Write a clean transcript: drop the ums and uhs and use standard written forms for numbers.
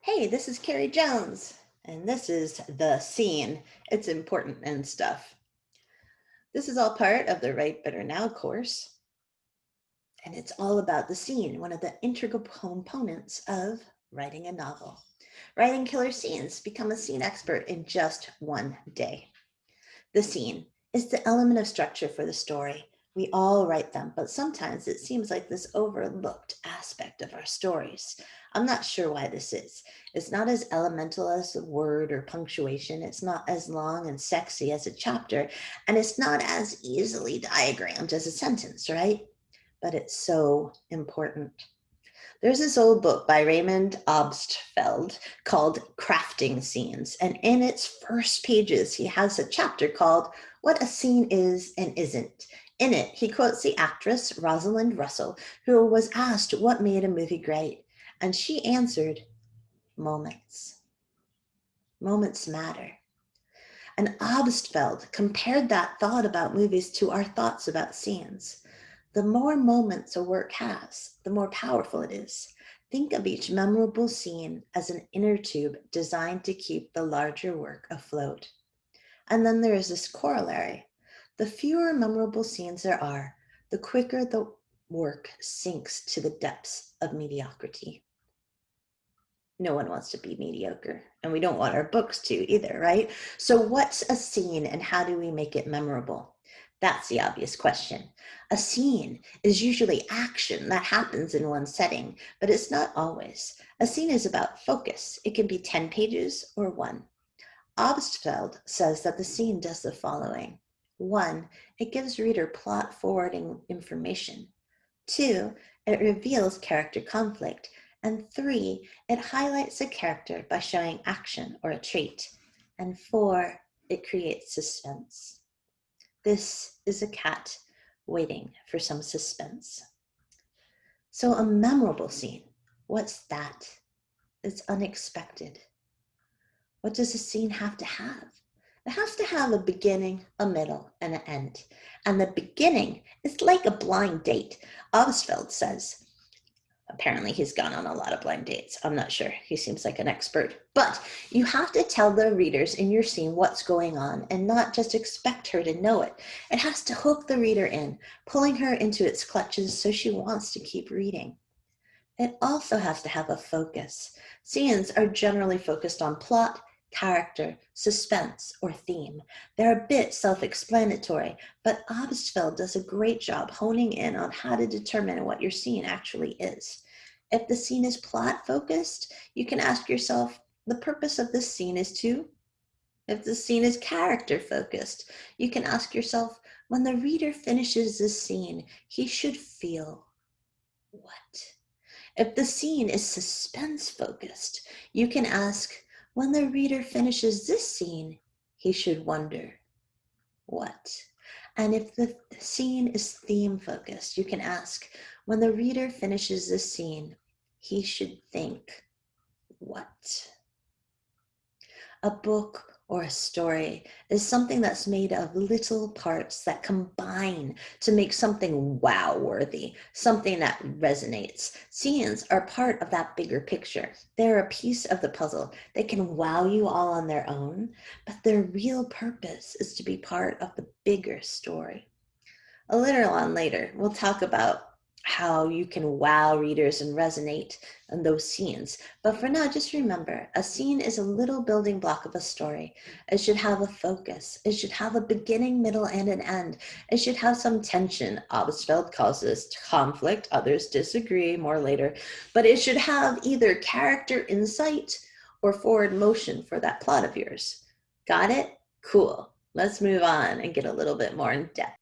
Hey, this is Carrie Jones, and this is The Scene. It's important and stuff. This is all part of the Write Better Now course, and it's all about the scene, one of the integral components of writing a novel. Writing killer scenes, become a scene expert in just one day. The scene is the element of structure for the story. We all write them, but sometimes it seems like this overlooked aspect of our stories. I'm not sure why this is. It's not as elemental as a word or punctuation. It's not as long and sexy as a chapter, and it's not as easily diagrammed as a sentence, right? But it's so important. There's this old book by Raymond Obstfeld called Crafting Scenes. And in its first pages, he has a chapter called What a Scene Is and Isn't. In it, he quotes the actress Rosalind Russell, who was asked what made a movie great. And she answered, moments. Moments matter. And Obstfeld compared that thought about movies to our thoughts about scenes. The more moments a work has, the more powerful it is. Think of each memorable scene as an inner tube designed to keep the larger work afloat. And then there is this corollary. The fewer memorable scenes there are, the quicker the work sinks to the depths of mediocrity. No one wants to be mediocre, and we don't want our books to either, right? So what's a scene and how do we make it memorable? That's the obvious question. A scene is usually action that happens in one setting, but it's not always. A scene is about focus. It can be 10 pages or one. Obstfeld says that the scene does the following. 1, it gives reader plot forwarding information. 2, it reveals character conflict. And 3, it highlights a character by showing action or a trait. And 4, it creates suspense. This is a cat waiting for some suspense. So a memorable scene, what's that? It's unexpected. What does a scene have to have? It has to have a beginning, a middle, and an end. And the beginning is like a blind date. Obstfeld says, apparently he's gone on a lot of blind dates. I'm not sure. He seems like an expert. But you have to tell the readers in your scene what's going on and not just expect her to know it. It has to hook the reader in, pulling her into its clutches so she wants to keep reading. It also has to have a focus. Scenes are generally focused on plot, character, suspense, or theme. They're a bit self-explanatory, but Obstfeld does a great job honing in on how to determine what your scene actually is. If the scene is plot-focused, you can ask yourself, the purpose of this scene is to? If the scene is character-focused, you can ask yourself, when the reader finishes this scene, he should feel what? If the scene is suspense-focused, you can ask, when the reader finishes this scene, he should wonder, what? And if the scene is theme-focused, you can ask, when the reader finishes this scene, he should think, what? A book or a story is something that's made of little parts that combine to make something wow-worthy, something that resonates. Scenes are part of that bigger picture. They're a piece of the puzzle. They can wow you all on their own, but their real purpose is to be part of the bigger story. A little on later, we'll talk about how you can wow readers and resonate in those scenes. But for now, just remember, a scene is a little building block of a story. It should have a focus. It should have a beginning, middle, and an end. It should have some tension. Obstfeld calls this conflict. Others disagree, more later. But it should have either character insight or forward motion for that plot of yours. Got it? Cool. Let's move on and get a little bit more in depth.